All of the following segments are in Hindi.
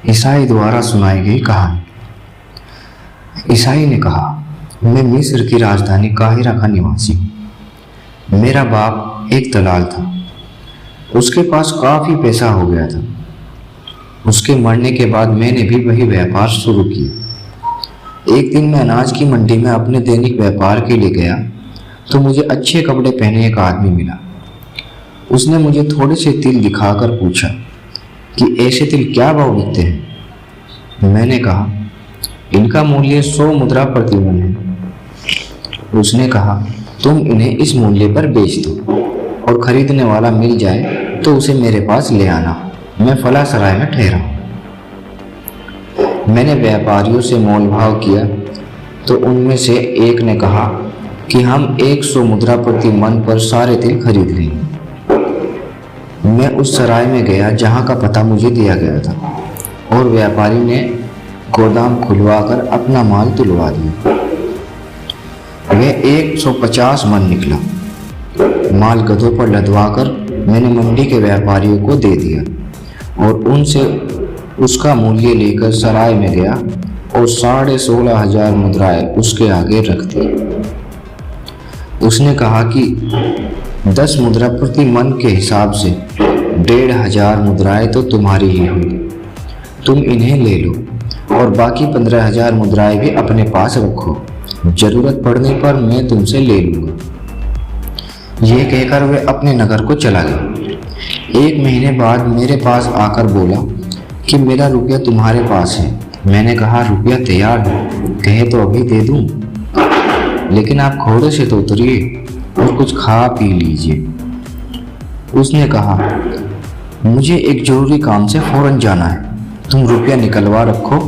ईसाई द्वारा सुनाई गई कहानी। ईसाई ने कहा, मैं मिस्र की राजधानी काहिरा का निवासी हूँ। मेरा बाप एक दलाल था। उसके पास काफ़ी पैसा हो गया था। उसके मरने के बाद मैंने भी वही व्यापार शुरू किया। एक दिन मैं अनाज की मंडी में अपने दैनिक व्यापार के लिए गया तो मुझे अच्छे कपड़े पहने एक आदमी मिला। उसने मुझे थोड़े से तिल दिखाकर पूछा कि ऐसे तिल क्या भाव बिकते हैं। मैंने कहा, इनका मूल्य 100 मुद्रा प्रति मन है। उसने कहा, तुम इन्हें इस मूल्य पर बेच दो और खरीदने वाला मिल जाए तो उसे मेरे पास ले आना। मैं फला सराय में ठहरा हूँ। मैंने व्यापारियों से मोल भाव किया तो उनमें से एक ने कहा कि हम 100 मुद्रा प्रति मन पर सारे तिल खरीद लेंगे। मैं उस सराय में गया जहाँ का पता मुझे दिया गया था और व्यापारी ने गोदाम खुलवाकर अपना माल तुलवा दिया। वह 150 मन निकला। माल गधों पर लदवाकर मैंने मंडी के व्यापारियों को दे दिया और उनसे उसका मूल्य लेकर सराय में गया और 16,500 मुद्राएं उसके आगे रख दी। उसने कहा कि 10 मुद्रा प्रति मन के हिसाब से 1,500 मुद्राएं तो तुम्हारी ही हुई। तुम इन्हें ले लो और बाकी 15,000 मुद्राएं भी अपने पास रखो। जरूरत पड़ने पर मैं तुमसे ले लूंगा। यह कहकर वह अपने नगर को चला गया। 1 महीने बाद मेरे पास आकर बोला कि मेरा रुपया तुम्हारे पास है। मैंने कहा, रुपया तैयार है, कहे तो अभी दे दूं, लेकिन आप घोड़े से तो उतरिए और कुछ खा पी लीजिए। उसने कहा, मुझे एक जरूरी काम से फौरन जाना है। तुम रुपया निकलवा रखो,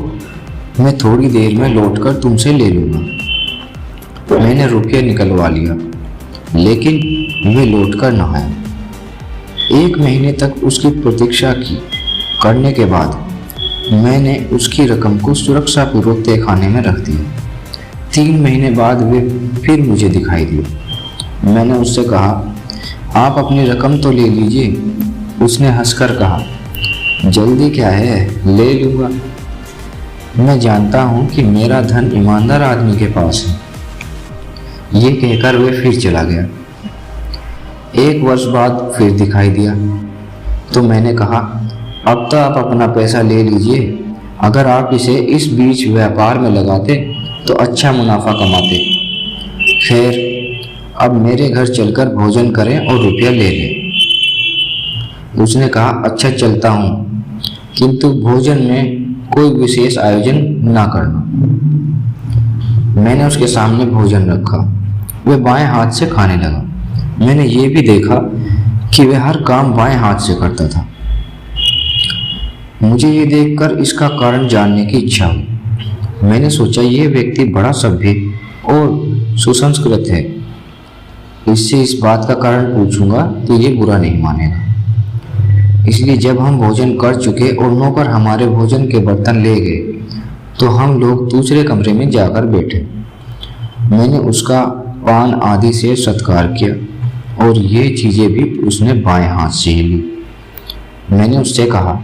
मैं थोड़ी देर में लौटकर तुमसे ले लूँगा। मैंने रुपया निकलवा लिया, लेकिन वे लौटकर न आया। 1 महीने तक उसकी प्रतीक्षा करने के बाद मैंने उसकी रकम को सुरक्षापूर्वक तहखाने में रख दिया। 3 महीने बाद वे फिर मुझे दिखाई दिए। मैंने उससे कहा, आप अपनी रकम तो ले लीजिए। उसने हंसकर कहा, जल्दी क्या है, ले लूँगा। मैं जानता हूँ कि मेरा धन ईमानदार आदमी के पास है। ये कहकर वह फिर चला गया। 1 वर्ष बाद फिर दिखाई दिया तो मैंने कहा, अब तो आप अपना पैसा ले लीजिए। अगर आप इसे इस बीच व्यापार में लगाते तो अच्छा मुनाफा कमाते। खैर, अब मेरे घर चलकर भोजन करें और रुपया ले लें। उसने कहा, अच्छा चलता हूँ, किंतु भोजन में कोई विशेष आयोजन ना करना। मैंने उसके सामने भोजन रखा। वह बाएं हाथ से खाने लगा। मैंने ये भी देखा कि वह हर काम बाएं हाथ से करता था। मुझे ये देखकर इसका कारण जानने की इच्छा हुई। मैंने सोचा, यह व्यक्ति बड़ा सभ्य और सुसंस्कृत है। इससे इस बात का कारण पूछूंगा तो ये बुरा नहीं मानेगा। इसलिए जब हम भोजन कर चुके और नौकर हमारे भोजन के बर्तन ले गए तो हम लोग दूसरे कमरे में जाकर बैठे। मैंने उसका पान आदि से सत्कार किया और ये चीज़ें भी उसने बाएं हाथ से ही ली। मैंने उससे कहा,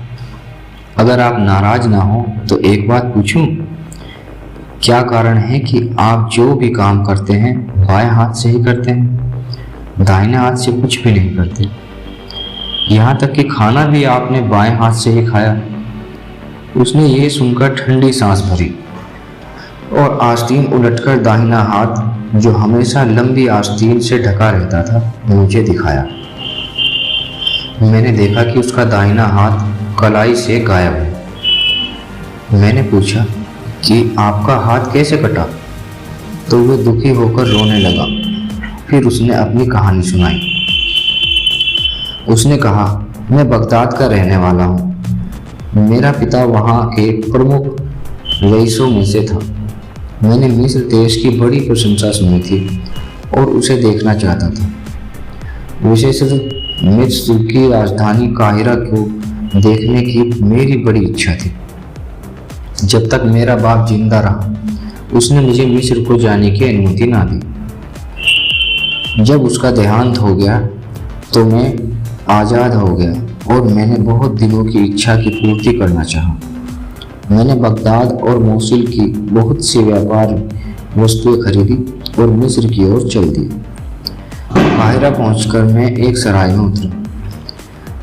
अगर आप नाराज ना हो तो एक बात पूछूं? क्या कारण है कि आप जो भी काम करते हैं बाएं हाथ से ही करते हैं, दाहिने हाथ से कुछ भी नहीं करते? यहाँ तक कि खाना भी आपने बाएं हाथ से ही खाया। उसने ये सुनकर ठंडी सांस भरी और आस्तीन उलटकर दाहिना हाथ, जो हमेशा लंबी आस्तीन से ढका रहता था, मुझे दिखाया। मैंने देखा कि उसका दाहिना हाथ कलाई से गायब है। मैंने पूछा कि आपका हाथ कैसे कटा? तो वह दुखी होकर रोने लगा। फिर उसने अपनी कहानी सुनाई। उसने कहा, मैं बगदाद का रहने वाला हूँ। मेरा पिता वहाँ के प्रमुख रईसों में से था। मैंने मिस्र देश की बड़ी प्रशंसा सुनी थी और उसे देखना चाहता था। विशेषतः मिस्र की राजधानी काहिरा को देखने की मेरी बड़ी इच्छा थी। जब तक मेरा बाप जिंदा रहा उसने मुझे मिस्र को जाने की अनुमति ना दी। जब उसका देहांत हो गया तो मैं आज़ाद हो गया और मैंने बहुत दिनों की इच्छा की पूर्ति करना चाहा। मैंने बगदाद और मोसुल की बहुत सी व्यापार वस्तुएं खरीदी और मिस्र की ओर चल दी। काहिरा पहुंचकर मैं एक सराय में उतरा।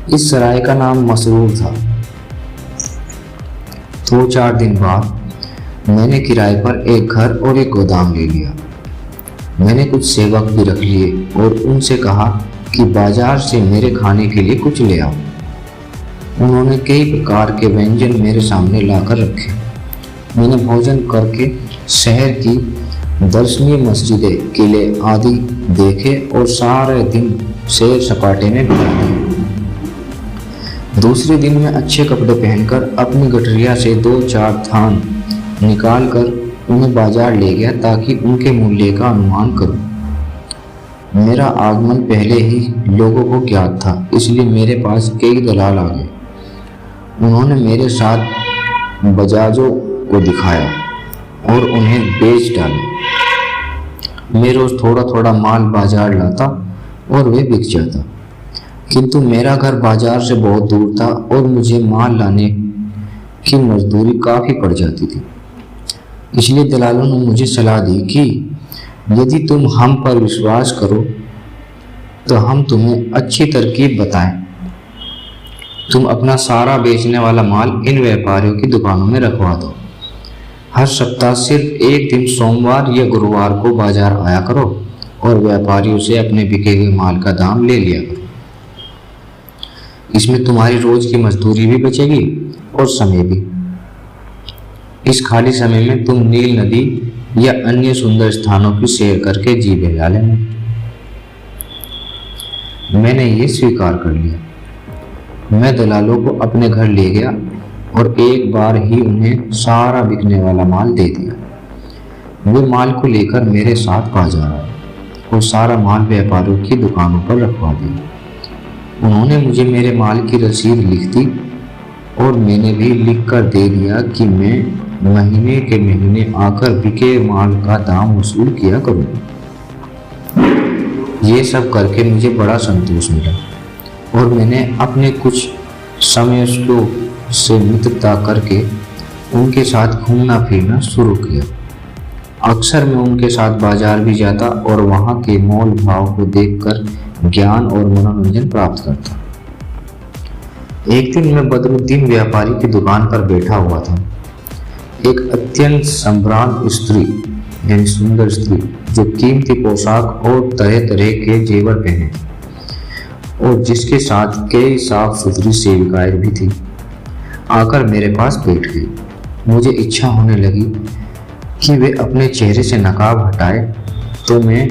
इस सराय का नाम मसरूर था। 2-4 दिन बाद मैंने किराए पर एक घर और एक गोदाम ले लिया। मैंने कुछ सेवक भी रख लिए और उनसे कहा कि बाजार से मेरे खाने के लिए कुछ ले आओ। उन्होंने कई प्रकार के व्यंजन मेरे सामने लाकर रखे। मैंने भोजन करके शहर की दर्शनीय मस्जिदें, किले आदि देखे और सारे दिन सैर सपाटे में बिता दिए। दूसरे दिन मैं अच्छे कपड़े पहनकर अपनी गठरिया से 2-4 थान निकालकर उन्हें बाजार ले गया ताकि उनके मूल्य का अनुमान करूं। मेरा आगमन पहले ही लोगों को ज्ञात था, इसलिए मेरे पास कई दलाल आ गए। उन्होंने मेरे साथ बजाजों को दिखाया और उन्हें बेच डाला। मैं रोज थोड़ा थोड़ा माल बाजार लाता और वे बिक जाता, किंतु मेरा घर बाजार से बहुत दूर था और मुझे माल लाने की मजदूरी काफ़ी पड़ जाती थी। इसलिए दलालों ने मुझे सलाह दी कि यदि तुम हम पर विश्वास करो तो हम तुम्हें अच्छी तरकीब बताएं। तुम अपना सारा बेचने वाला माल इन व्यापारियों की दुकानों में रखवा दो। हर सप्ताह सिर्फ एक दिन सोमवार या गुरुवार को बाजार आया करो और व्यापारियों से अपने बिके हुए माल का दाम ले लिया करो। इसमें तुम्हारी रोज की मजदूरी भी बचेगी और समय भी। इस खाली समय में तुम नील नदी या अन्य सुंदर स्थानों की सैर करके जी बहला लेना। मैंने ये स्वीकार कर लिया। मैं दलालों को अपने घर ले गया और एक बार ही उन्हें सारा बिकने वाला माल दे दिया। वे माल को लेकर मेरे साथ बाजार आए और सारा माल व्यापारियों की दुकानों पर रखवा दिया। उन्होंने मुझे मेरे माल की रसीद लिख दी और मैंने भी लिख कर दे दिया कि मैं महीने के महीने आकर बिके माल का दाम वसूल किया करूँ। ये सब करके मुझे बड़ा संतोष मिला और मैंने अपने कुछ समवयस्कों से मित्रता करके उनके साथ घूमना फिरना शुरू किया। अक्सर मैं उनके साथ बाजार भी जाता और वहाँ के मोल भाव को देखकर ज्ञान और मनोरंजन प्राप्त करता। एक दिन मैं बदरुद्दीन व्यापारी की दुकान पर बैठा हुआ था। एक अत्यंत संभ्रांत स्त्री यानी सुंदर स्त्री जो कीमती पोशाक और तरह तरह के जेवर पहने और जिसके साथ कई साफ सुथरी सेविकाएं भी थी, आकर मेरे पास बैठ गई। मुझे इच्छा होने लगी कि वे अपने चेहरे से नकाब हटाए तो मैं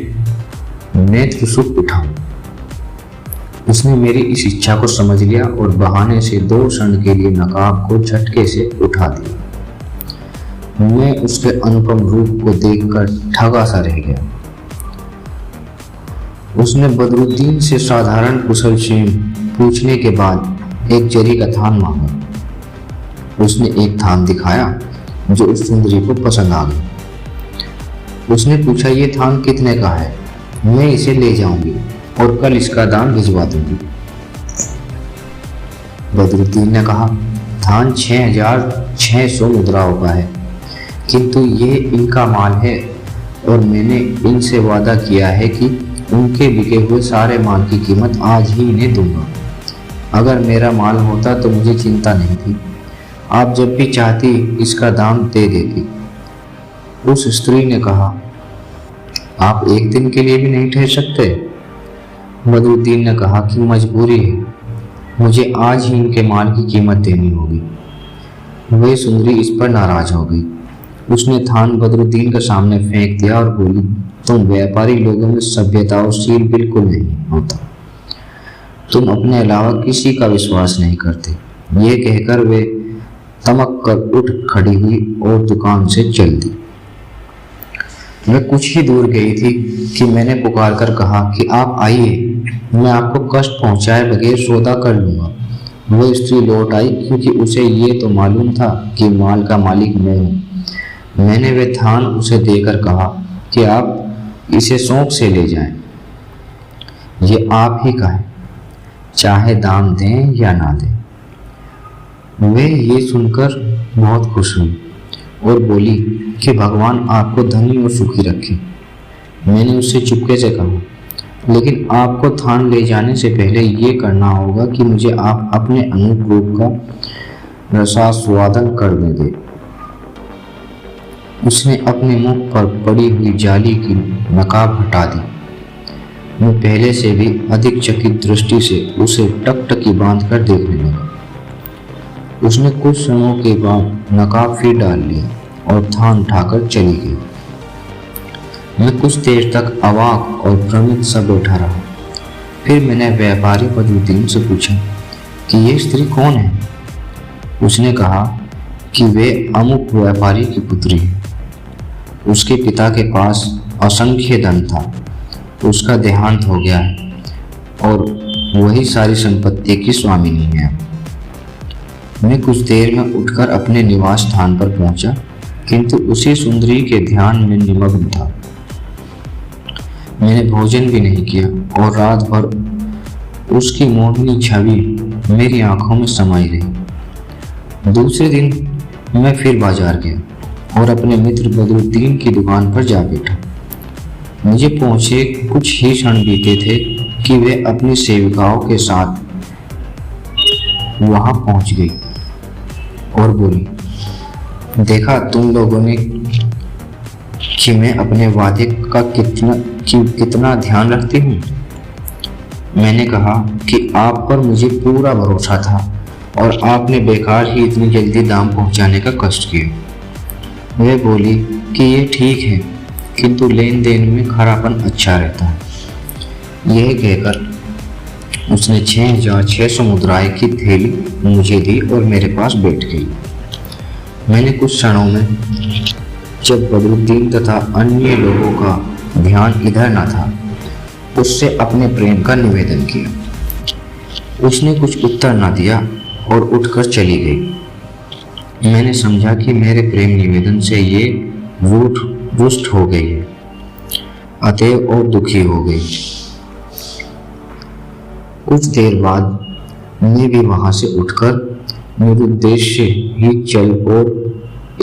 नेत्र सुख उठाऊं। उसने मेरी इस इच्छा को समझ लिया और बहाने से 2 क्षण के लिए नकाब को झटके से उठा दिया। मैं उसके अनुपम रूप को देखकर ठगा सा रह गया। उसने बदरुद्दीन से साधारण कुशल क्षेम पूछने के बाद एक जरी का थान मांगा। उसने एक थान दिखाया जो उस सुंदरी को पसंद आ गई। उसने पूछा, ये थान कितने का है? मैं इसे ले जाऊंगी और कल इसका दाम भिजवा दूंगी। बदरुद्दीन ने कहा, थान 6,600 मुद्राओं का है, किंतु ये इनका माल है और मैंने इनसे वादा किया है कि उनके बिके हुए सारे माल की कीमत आज ही इन्हें दूंगा। अगर मेरा माल होता तो मुझे चिंता नहीं थी, आप जब भी चाहती इसका दाम दे देती। उस स्त्री ने कहा, आप एक दिन के लिए भी नहीं ठहर सकते? बदरुद्दीन ने कहा कि मजबूरी है, मुझे आज ही इनके माल की कीमत देनी होगी। वह सुंदरी इस पर नाराज हो गई। उसने थान बदरुद्दीन के सामने फेंक दिया और बोली, तुम व्यापारी लोगों में सभ्यता और शील बिल्कुल नहीं होता। तुम अपने अलावा किसी का विश्वास नहीं करते। ये कहकर वे तमक कर उठ खड़ी हुई और दुकान से चल दी। मैं कुछ ही दूर गई थी कि मैंने पुकार कर कहा कि आप आइए, मैं आपको कष्ट पहुंचाए बगैर सौदा कर लूंगा। वह स्त्री लौट आई क्योंकि उसे ये तो मालूम था कि माल का मालिक मैं हूँ। मैंने वे थान उसे देकर कहा कि आप इसे शौक से ले जाएं। ये आप ही का है, चाहे दाम दें या ना दें। वे ये सुनकर बहुत खुश हुई और बोली कि भगवान आपको धनी और सुखी रखे। मैंने उससे चुपके से कहा, लेकिन आपको थान ले जाने से पहले ये करना होगा कि मुझे आप अपने अनूप रूप का रसास्वादन करने दें। उसने अपने मुख पर पड़ी हुई जाली की नकाब हटा दी। मैं पहले से भी अधिक चकित दृष्टि से उसे टकटकी बांध कर देखने लगा। उसने कुछ क्षणों के बाद नकाब फिर डाल लिया और थान उठाकर चली गई। मैं कुछ देर तक अवाक और भ्रमित सा बैठा रहा। फिर मैंने व्यापारी बदरुद्दीन से पूछा कि ये स्त्री कौन है। उसने कहा कि वे अमुक व्यापारी की पुत्री है। उसके पिता के पास असंख्य धन था, उसका देहांत हो गया है और वही सारी संपत्ति की स्वामिनी है। मैं कुछ देर में उठकर अपने निवास स्थान पर पहुंचा, किंतु उसी सुंदरी के ध्यान में निमग्न था। मैंने भोजन भी नहीं किया और रात भर उसकी मोहनी छवि मेरी आंखों में समाई रही। दूसरे दिन मैं फिर बाजार गया और अपने मित्र बदरुद्दीन की दुकान पर जा बैठा। मुझे पहुंचे कुछ ही क्षण बीते थे कि वे अपनी सेविकाओं के साथ वहां पहुंच गई और बोली, देखा तुम लोगों ने कि मैं अपने वादे का कितना ध्यान रखती हूँ। मैंने कहा कि आप पर मुझे पूरा भरोसा था और आपने बेकार ही इतनी जल्दी दाम पहुंचाने का कष्ट किया। वे बोली कि ये ठीक है, किंतु लेन देन में खरापन अच्छा रहता है। यह कहकर उसने 6,600 मुद्राएं की थैली मुझे दी और मेरे पास बैठ गई। मैंने कुछ क्षणों में, जब बदरुद्दीन तथा अन्य लोगों का ध्यान इधर न था, उससे अपने प्रेम का निवेदन किया। उसने कुछ उत्तर न दिया और उठकर चली गई। मैंने समझा कि मेरे प्रेम निवेदन से ये रुष्ट हो गई है, अतएव और दुखी हो गई। कुछ देर बाद मैं भी वहां से उठकर निरुद्देश्य ही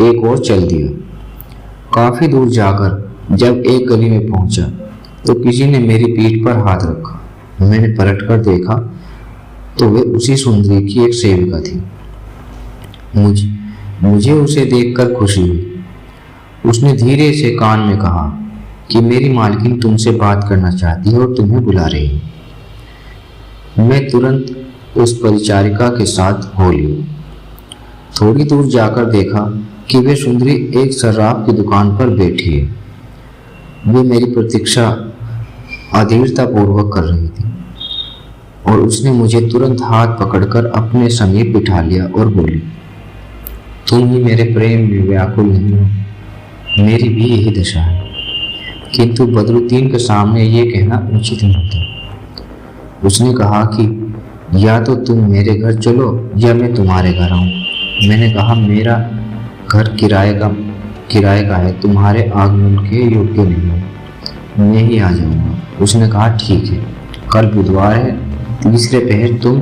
एक और चल दिया। काफी दूर जाकर जब एक गली में पहुंचा तो किसी ने मेरी पीठ पर हाथ रखा। मैंने पलटकर देखा तो वे उसी सुंदरी की एक सेविका थी। मुझे उसे देखकर खुशी हुई। उसने धीरे से कान में कहा कि मेरी मालकिन तुमसे बात करना चाहती है और तुम्हें बुला रही है। मैं तुरंत उस परिचारिका के साथ हो ली। थोड़ी दूर जाकर देखा कि वे सुंदरी एक शराब की दुकान पर बैठी है। वे मेरी प्रतीक्षा अधीरता पूर्वक कर रही थी और उसने मुझे तुरंत हाथ पकड़कर अपने समीप बिठा लिया और बोली, तुम ही मेरे प्रेम में व्याकुल नहीं हो, मेरी भी यही दशा है। किंतु बदरुद्दीन के सामने ये कहना उचित नहीं था। उसने कहा कि या तो तुम मेरे घर चलो या मैं तुम्हारे घर आऊं। मैंने कहा, मेरा घर किराए का है, तुम्हारे आगमन के योग्य नहीं हो, मैं ही आ जाऊंगा। उसने कहा, ठीक है, कल बुधवार है, तीसरे पहर तुम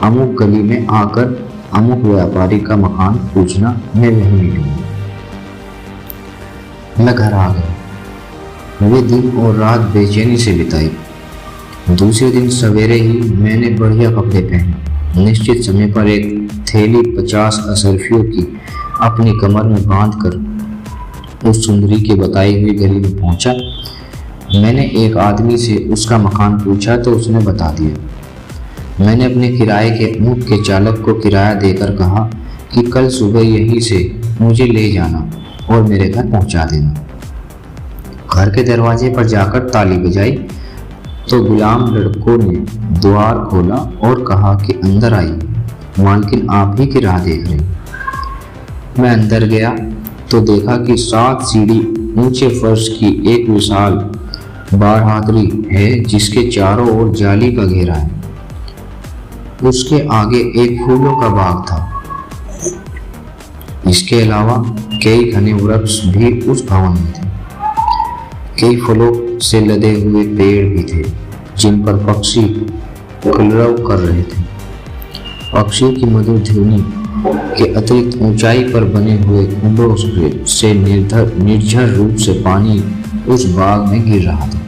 अमुक गली में आकर अमुक व्यापारी का मकान पूछना, मैं वहीं मिलूंगा। मैं घर आ गया। वे दिन और रात बेचैनी से बिताई। दूसरे दिन सवेरे ही मैंने बढ़िया कपड़े पहने, निश्चित समय पर एक थैली 50 असरफियों की अपनी कमर में बांधकर उस सुंदरी के बताई हुई गली में पहुंचा। मैंने एक आदमी से उसका मकान पूछा तो उसने बता दिया। मैंने अपने किराए के ऊँट के चालक को किराया देकर कहा कि कल सुबह यहीं से मुझे ले जाना और मेरे घर पहुंचा देना। घर के दरवाजे पर जाकर ताली बजाई तो गुलाम लड़कों ने द्वार खोला और कहा कि अंदर आइए, मालकिन आप ही की राह देख रही। मैं अंदर गया तो देखा कि 7 सीढ़ी ऊंचे फर्श की एक विशाल बारहादरी है जिसके चारों ओर जाली का घेरा है। उसके आगे एक फूलों का बाग था। इसके अलावा कई घने वृक्ष भी उस भवन में थे। कई फलों से लदे हुए पेड़ भी थे जिन पर पक्षी कलरव कर रहे थे। पक्षियों की मधुर ध्वनि के अतिरिक्त ऊंचाई पर बने हुए कुंडों से निर्झर रूप से पानी उस बाग में गिर रहा था।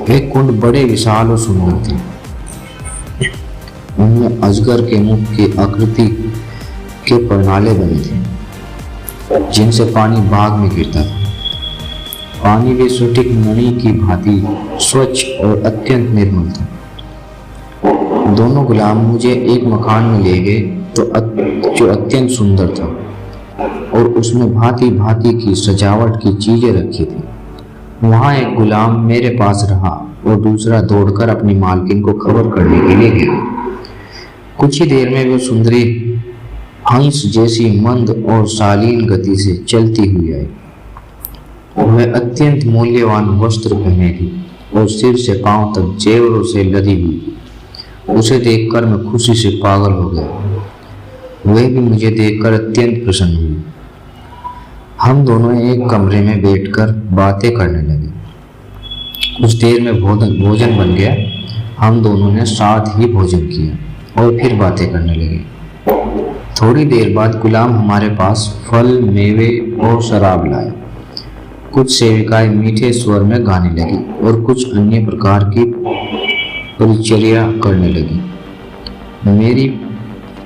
एक कुंड बड़े विशाल और सुंदर थे। उनमें अजगर के मुख की आकृति के प्रणाले बने थे जिनसे पानी बाग में गिरता था। पानी भी स्फटिक मणि की भांति स्वच्छ और अत्यंत निर्मल था। दोनों गुलाम मुझे एक मकान में ले गए जो अत्यंत सुंदर था और उसमें भांति भांति की सजावट की चीजें रखी थी। वहां एक गुलाम मेरे पास रहा और दूसरा दौड़कर अपनी मालकिन को खबर करने के लिए गया। कुछ ही देर में वो सुंदरी हंस जैसी मंद और शालीन गति से चलती हुई आई। वह अत्यंत मूल्यवान वस्त्र पहने थी और सिर से पांव तक जेवरों से लदी हुई। उसे देखकर मैं खुशी से पागल हो गया। वह भी मुझे देखकर अत्यंत प्रसन्न हुई। हम दोनों एक कमरे में बैठकर बातें करने लगे। कुछ देर में भोजन बन गया। हम दोनों ने साथ ही भोजन किया और फिर बातें करने लगे। थोड़ी देर बाद गुलाम हमारे पास फल, मेवे और शराब लाए। कुछ सेविकाएं मीठे स्वर में गाने लगी और कुछ अन्य प्रकार की परिचर्या करने लगी। मेरी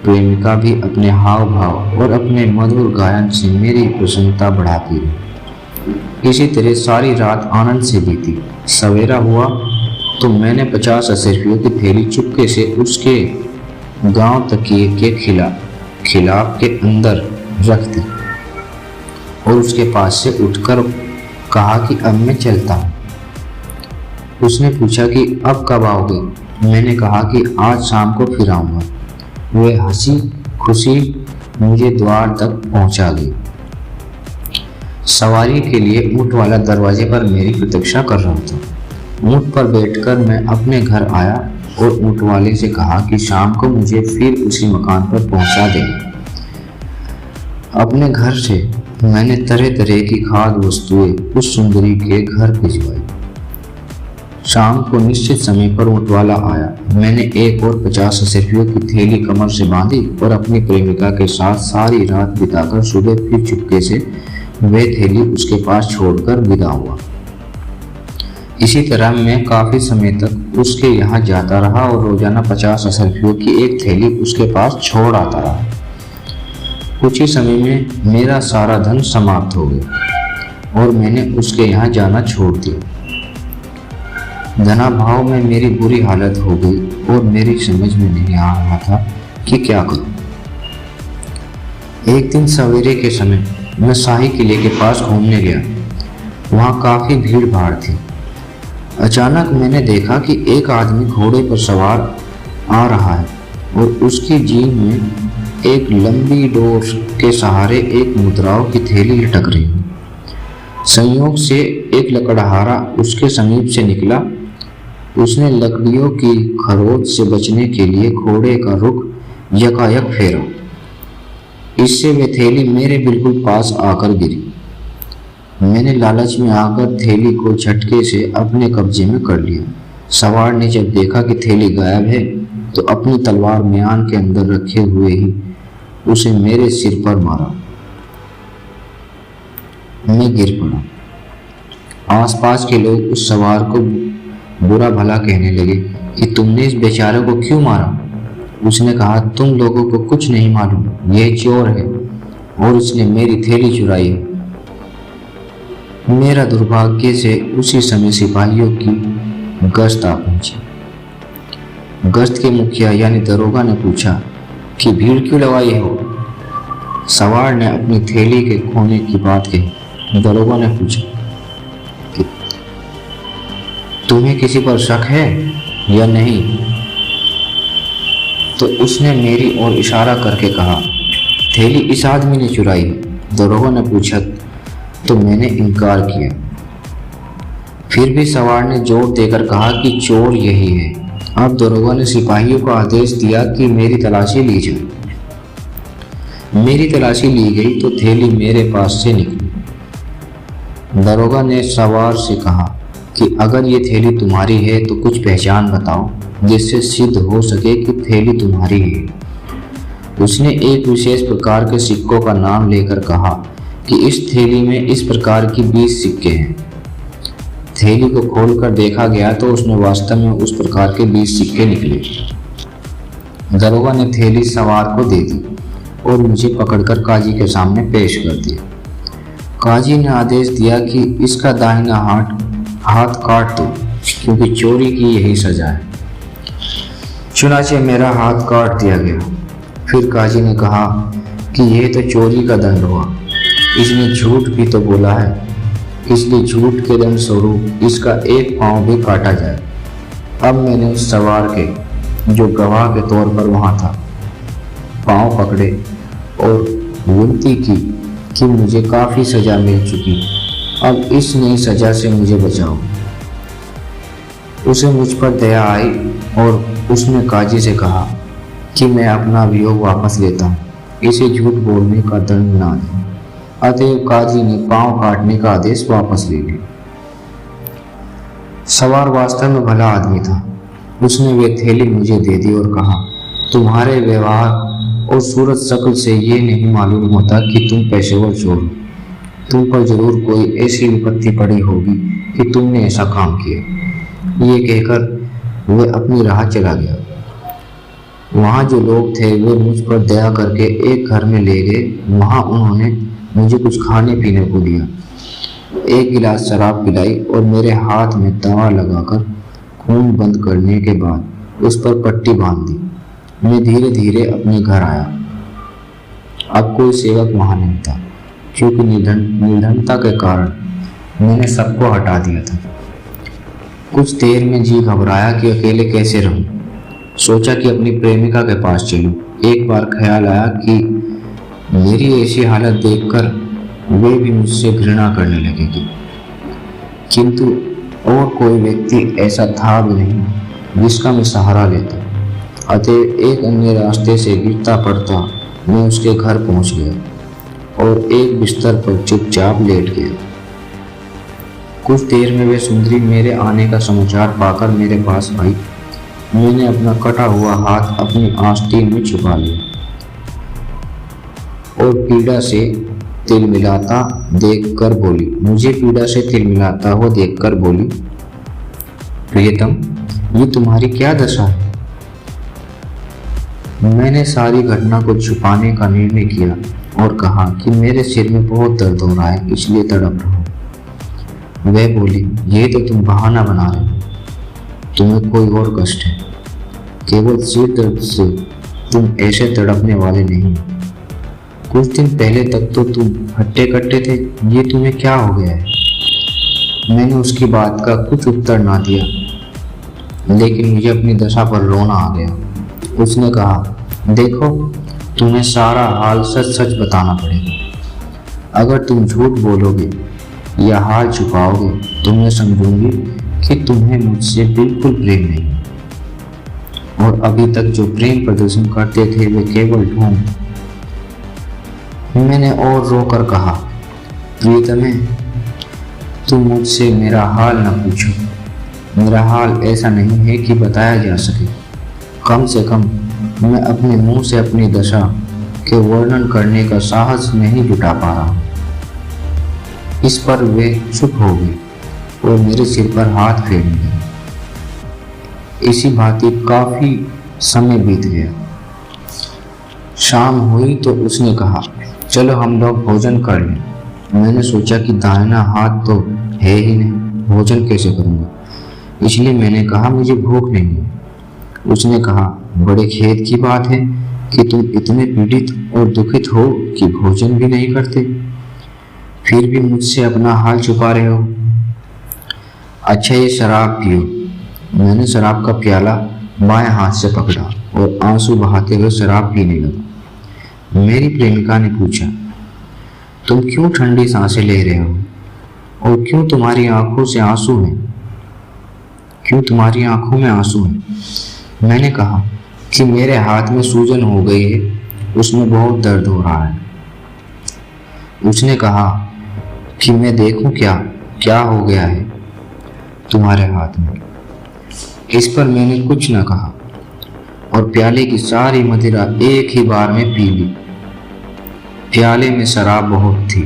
प्रेमिका भी अपने हाव भाव और अपने मधुर गायन से मेरी प्रसन्नता बढ़ाती रही। इसी तरह सारी रात आनंद से बीती। सवेरा हुआ तो मैंने 50 रुपयों की थैली चुपके से उसके गांव तकिए के खिलाफ के अंदर रख दी और उसके पास से उठकर कहा कि अब मैं चलता हूँ। उसने पूछा कि अब कब आओगे? मैंने कहा कि आज शाम को फिर आऊंगा। वह हंसी खुशी मुझे द्वार तक पहुंचा गई। सवारी के लिए ऊंट वाला दरवाजे पर मेरी प्रतीक्षा कर रहा था। ऊंट पर बैठकर मैं अपने घर आया और ऊंट वाले से कहा कि शाम को मुझे फिर उसी मकान पर पहुंचा देगा। अपने घर से मैंने तरह तरह की खाद्य वस्तुएं उस सुंदरी के घर भिजवाई। शाम को निश्चित समय पर ऊंट वाला आया। मैंने एक और 50 रुपयों की थैली कमर से बांधी और अपनी प्रेमिका के साथ सारी रात बिताकर सुबह फिर चुपके से वह थैली उसके पास छोड़कर विदा हुआ। इसी तरह मैं काफी समय तक उसके यहाँ जाता रहा और रोजाना 50 रुपयों की एक थैली उसके पास छोड़ आता रहा। कुछ ही समय में मेरा सारा धन समाप्त हो गया और मैंने उसके यहाँ जाना छोड़ दिया। धनाभाव में मेरी बुरी हालत हो गई और मेरी समझ में नहीं आ रहा था कि क्या करूं। एक दिन सवेरे के समय मैं शाही किले के पास घूमने गया। वहां काफी भीड़ भाड़ थी। अचानक मैंने देखा कि एक आदमी घोड़े पर सवार आ रहा है और उसकी जीभ में एक लंबी डोर के सहारे एक मुद्राओं की थैली लटक रही है। संयोग से एक लकड़हारा उसके समीप से निकला। उसने लकड़ियों की खरोच से बचने के लिए घोड़े का रुख यकायक फेरा। इससे वह थैली मेरे बिल्कुल पास आकर गिरी। मैंने लालच में आकर थैली को झटके से अपने कब्जे में कर लिया। सवार ने जब देखा कि थैली गायब है तो अपनी तलवार म्यान के अंदर रखे हुए ही उसे मेरे सिर पर मारा। मैं गिर पड़ा। आसपास के लोग उस सवार को बुरा भला कहने लगे कि तुमने इस बेचारे को क्यों मारा? उसने कहा, तुम लोगों को कुछ नहीं मालूम, यह चोर है और उसने मेरी थैली चुराई है। मेरा दुर्भाग्य से उसी समय सिपाहियों की गश्त आ पहुंची। गश्त के मुखिया यानी दरोगा ने पूछा कि भीड़ क्यों लगाई हो? सवार ने अपनी थैली के खोने की बात कही। दरोगा ने पूछा कि तुम्हें किसी पर शक है या नहीं? तो उसने मेरी ओर इशारा करके कहा, थैली इस आदमी ने चुराई है। दरोगा ने पूछा तो मैंने इनकार किया। फिर भी सवार ने जोर देकर कहा कि चोर यही है। अब दरोगा ने सिपाहियों को आदेश दिया कि मेरी तलाशी ली जाए। मेरी तलाशी ली गई तो थैली मेरे पास से निकली। दरोगा ने सवार से कहा कि अगर ये थैली तुम्हारी है तो कुछ पहचान बताओ जिससे सिद्ध हो सके कि थैली तुम्हारी है। उसने एक विशेष प्रकार के सिक्कों का नाम लेकर कहा कि इस थैली में इस प्रकार की 20 सिक्के हैं। थैली को खोलकर देखा गया तो उसमें वास्तव में उस प्रकार के 20 सिक्के निकले। दरोगा ने थैली सवार को दे दी और मुझे पकड़कर काजी के सामने पेश कर दिया। काजी ने आदेश दिया कि इसका दाहिना हाथ काट दो, क्योंकि चोरी की यही सजा है। चुनाचे मेरा हाथ काट दिया गया। फिर काजी ने कहा कि यह तो चोरी का दंड हुआ, इसने झूठ भी तो बोला है, इसलिए झूठ के दंड स्वरूप इसका एक पांव भी काटा जाए। अब मैंने उस सवार के, जो गवाह के तौर पर वहां था, पांव पकड़े और विनती की कि मुझे काफ़ी सज़ा मिल चुकी, अब इस नई सज़ा से मुझे बचाओ। उसे मुझ पर दया आई और उसने काजी से कहा कि मैं अपना अभियोग वापस लेता हूँ, इसे झूठ बोलने का दंड ना दें। अतएव काजी ने पांव काटने का आदेश वापस ले लिया। सवार वास्तव में भला आदमी था। उसने वे थैली मुझे दे दी और कहा, तुम्हारे व्यवहार और सूरत शक्ल से ये नहीं मालूम होता कि तुम पेशेवर चोर हो। तुम पर जरूर कोई ऐसी विपत्ति पड़ी होगी कि तुमने ऐसा काम किया। ये कहकर वह अपनी राह चला गया। वहाँ जो लोग थे वे मुझ पर दया करके एक घर में ले गए। वहाँ उन्होंने मुझे कुछ खाने पीने को दिया, एक गिलास शराब पिलाई और मेरे हाथ में दवा लगाकर खून बंद करने के बाद उस पर पट्टी बांध दी। मैं धीरे धीरे अपने घर आया। अब कोई सेवक वहाँ नहीं था, क्योंकि निर्धनता के कारण मैंने सबको हटा दिया था। कुछ देर में जी घबराया कि अकेले कैसे रहूं। सोचा कि अपनी प्रेमिका के पास चलूं। एक बार ख्याल आया कि मेरी ऐसी हालत देखकर वे भी मुझसे घृणा करने लगेगी, किंतु और कोई व्यक्ति ऐसा था भी नहीं जिसका मैं सहारा लेता। अतः एक अन्य रास्ते से गिरता पड़ता मैं उसके घर पहुंच गया और एक बिस्तर पर चुपचाप लेट गया। कुछ देर में वे सुंदरी मेरे आने का समाचार पाकर मेरे पास आई। मैंने अपना कटा हुआ हाथ अपनी आस्तीन में छुपा लिया और पीड़ा से तिलमिलाता देखकर बोली, मुझे पीड़ा से तिलमिलाता हुआ देखकर बोली, प्रियतम, ये तुम्हारी क्या दशा है? मैंने सारी घटना को छुपाने का निर्णय किया और कहा कि मेरे सिर में बहुत दर्द हो रहा है, इसलिए तड़प रहा हूं। वह बोली, ये तो तुम बहाना बना रहे हो, तुम्हें कोई और कष्ट है, केवल सिर दर्द से तुम ऐसे तड़पने वाले नहीं। कुछ दिन पहले तक तो तुम हट्टे कट्टे थे, ये तुम्हें क्या हो गया है? मैंने उसकी बात का कुछ उत्तर ना दिया, लेकिन मुझे अपनी दशा पर रोना आ गया। उसने कहा, देखो, तुम्हें सारा हाल सच सच बताना पड़ेगा। अगर तुम झूठ बोलोगे या हाल छुपाओगे तो मैं समझूंगी कि तुम्हें मुझसे बिल्कुल प्रेम नहीं, और अभी तक जो प्रेम प्रदर्शन करते थे वे केवल ढोंग। मैंने और रोकर कहा, प्रियतमे, तुम मुझसे मेरा हाल न पूछो। मेरा हाल ऐसा नहीं है कि बताया जा सके। कम से कम मैं अपने मुंह से अपनी दशा के वर्णन करने का साहस नहीं जुटा पा रहा हूँ। इस पर वे चुप हो गए और मेरे सिर पर हाथ फेरने लगे। इसी भांति काफी समय बीत गया। शाम हुई तो उसने कहा, चलो हम लोग भोजन कर लें। मैंने सोचा कि दाहिना हाथ तो है ही नहीं, भोजन कैसे करूँगा, इसलिए मैंने कहा, मुझे भूख नहीं है। उसने कहा, बड़े खेद की बात है कि तुम इतने पीड़ित और दुखित हो कि भोजन भी नहीं करते, फिर भी मुझसे अपना हाल छुपा रहे हो। अच्छा, ये शराब पियो। मैंने शराब का प्याला बाएं हाथ से पकड़ा और आंसू बहाते हुए शराब पीने लगा। मेरी प्रेमिका ने पूछा, तुम क्यों ठंडी सांसें ले रहे हो और क्यों तुम्हारी आंखों से आंसू हैं? क्यों तुम्हारी आंखों में आंसू हैं? मैंने कहा कि मेरे हाथ में सूजन हो गई है, उसमें बहुत दर्द हो रहा है। उसने कहा कि मैं देखूं क्या हो गया है तुम्हारे हाथ में। इस पर मैंने कुछ न कहा। और प्याले की सारी मदिरा एक ही बार में पी ली। प्याले में शराब बहुत थी।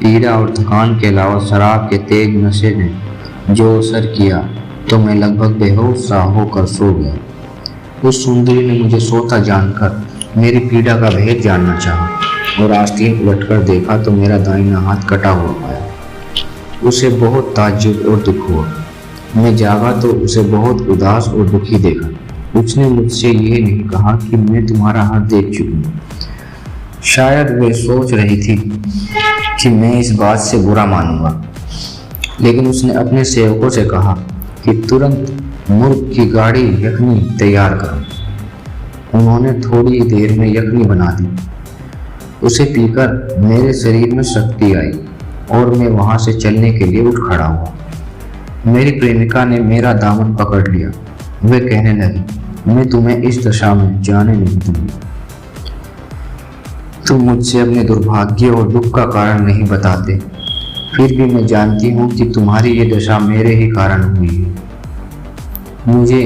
पीड़ा और थकान के अलावा शराब के तेज नशे ने जो असर किया तो मैं लगभग बेहोश सा होकर सो गया। उस सुंदरी ने मुझे सोता जानकर मेरी पीड़ा का भेद जानना चाहा और आस्तीन उलटकर देखा तो मेरा दाहिना हाथ कटा हुआ पाया। उसे बहुत ताज्जुब और दुख हुआ। मैं जागा तो उसे बहुत उदास और दुखी देखा। उसने मुझसे ये नहीं कहा कि मैं तुम्हारा हाथ देख चुकी हूँ। शायद वे सोच रही थी कि मैं इस बात से बुरा मानूंगा, लेकिन उसने अपने सेवकों से कहा कि तुरंत मुर्ग की गाढ़ी यखनी तैयार करो। उन्होंने थोड़ी ही देर में यखनी बना दी। उसे पीकर मेरे शरीर में शक्ति आई और मैं वहां से चलने के लिए उठ खड़ा हुआ। मेरी प्रेमिका ने मेरा दामन पकड़ लिया। वे कहने लगी, मैं तुम्हें इस दशा में जाने नहीं दूंगी। तुम मुझसे अपने दुर्भाग्य और दुख का कारण नहीं बताते, फिर भी मैं जानती हूँ कि तुम्हारी ये दशा मेरे ही कारण हुई है। मुझे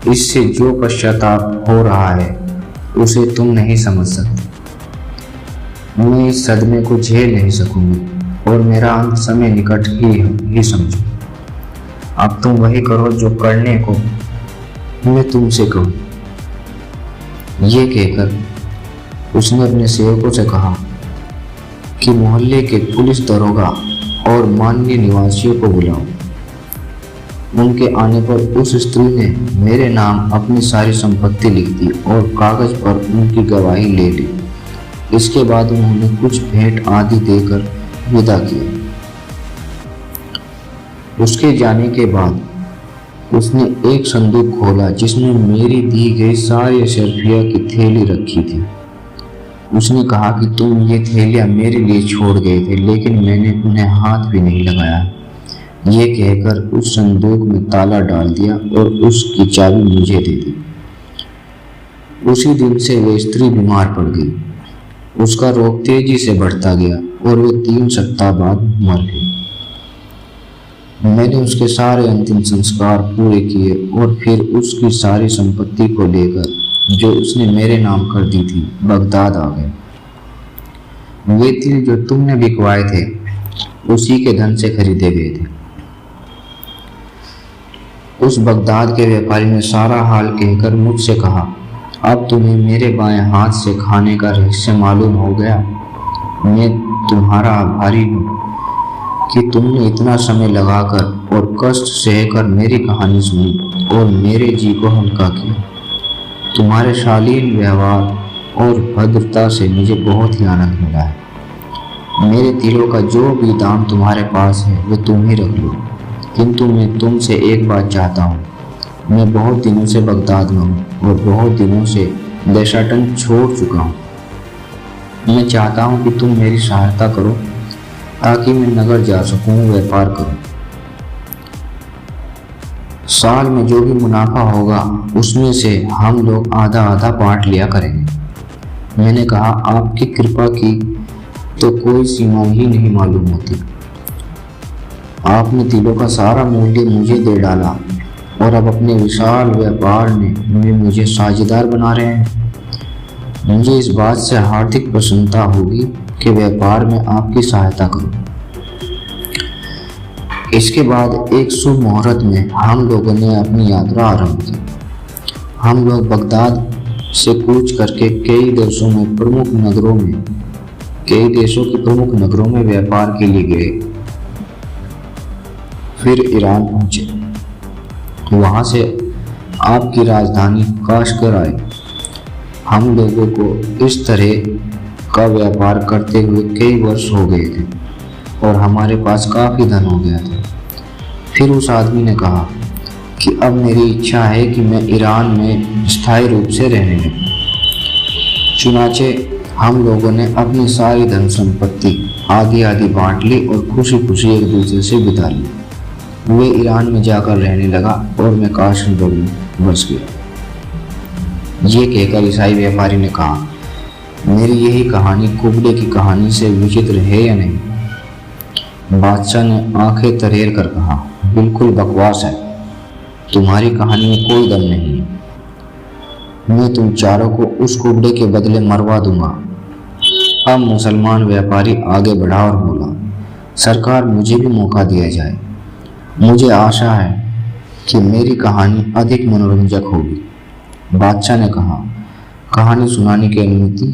इससे जो पश्चाताप हो रहा है उसे तुम नहीं समझ सकते। मैं इस सदमे को झेल नहीं सकूंगी और मेरा अंत समय निकट ही समझो। अब तुम वही करो जो करने को मैं तुमसे कहूँ। ये कहकर उसने अपने सेवकों से कहा कि मोहल्ले के पुलिस दरोगा और माननीय निवासियों को बुलाओ। उनके आने पर उस स्त्री ने मेरे नाम अपनी सारी संपत्ति लिख दी और कागज पर उनकी गवाही ले ली। इसके बाद उन्होंने कुछ भेंट आदि देकर विदा किया। उसके जाने के बाद उसने एक संदूक खोला जिसमें मेरी दी गई सारी अशरफिया की थैली रखी थी। उसने कहा कि तुम ये थैलियां मेरे लिए छोड़ गए थे, लेकिन मैंने उन्हें हाथ भी नहीं लगाया। ये कहकर उस संदूक में ताला डाल दिया और उसकी चाबी मुझे दे दी। उसी दिन से वह स्त्री बीमार पड़ गई। उसका रोग तेजी से बढ़ता गया और वह 3 सप्ताह बाद मर गई। मैंने उसके सारे अंतिम संस्कार पूरे किए और फिर उसकी सारी संपत्ति को लेकर जो उसने मेरे नाम कर दी थी बगदाद आ गए। वे तिल जो तुमने बिकवाए थे उसी के धन से खरीदे गए थे। उस बगदाद के व्यापारी ने सारा हाल कहकर मुझसे कहा, अब तुम्हें मेरे बाएं हाथ से खाने का रहस्य मालूम हो गया। मैं तुम्हारा आभारी हूँ कि तुमने इतना समय लगाकर और कष्ट सहकर मेरी कहानी सुनी और मेरे जी को हल्का किया। तुम्हारे शालीन व्यवहार और भद्रता से मुझे बहुत ही आनंद मिला है। मेरे तिलों का जो भी दाम तुम्हारे पास है वो तुम ही रख लो, किंतु मैं तुमसे एक बात चाहता हूँ। मैं बहुत दिनों से बगदाद में हूँ और बहुत दिनों से देशाटन छोड़ चुका हूँ। मैं चाहता हूँ कि तुम मेरी सहायता करो ताकि मैं नगर जा सकूँ, व्यापार करूँ। साल में जो भी मुनाफा होगा उसमें से हम लोग आधा आधा बांट लिया करेंगे। मैंने कहा, आपकी कृपा की तो कोई सीमा ही नहीं मालूम होती। आपने तिलों का सारा मूल्य मुझे दे डाला और अब अपने विशाल व्यापार में मुझे साझेदार बना रहे हैं। मुझे इस बात से हार्दिक प्रसन्नता होगी कि व्यापार में आपकी सहायता करूं। इसके बाद एक शुभ मुहूर्त में हम लोगों ने अपनी यात्रा आरंभ की। हम लोग बगदाद से कूच करके कई देशों के प्रमुख नगरों में व्यापार के लिए गए। फिर ईरान पहुंचे। वहां से आपकी राजधानी काश्गर आए। हम लोगों को इस तरह का व्यापार करते हुए कई वर्ष हो गए थे और हमारे पास काफ़ी धन हो गया था। फिर उस आदमी ने कहा कि अब मेरी इच्छा है कि मैं ईरान में स्थायी रूप से रहने लगूं। चुनाचे हम लोगों ने अपनी सारी धन संपत्ति आधी आधी बांट ली और खुशी खुशी एक दूसरे से बिता ली। वे ईरान में जाकर रहने लगा और मैं काश्मीर में बस गया। ये कहकर ईसाई व्यापारी ने कहा, मेरी यही कहानी कुबड़े की कहानी से विचित्र है या नहीं? बादशाह ने आंखें तरेर कर कहा, बिल्कुल बकवास है। तुम्हारी कहानी में कोई दम नहीं है। मैं तुम चारों को उस कुबड़े के बदले मरवा दूंगा। अब मुसलमान व्यापारी आगे बढ़ा और बोला, सरकार मुझे भी मौका दिया जाए। मुझे आशा है कि मेरी कहानी अधिक मनोरंजक होगी। बादशाह ने कहा, कहानी सुनाने की अनुमति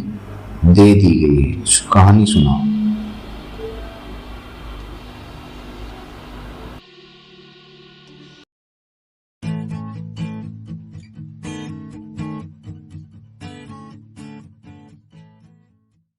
दे दी गई है, कहानी सुनाओ।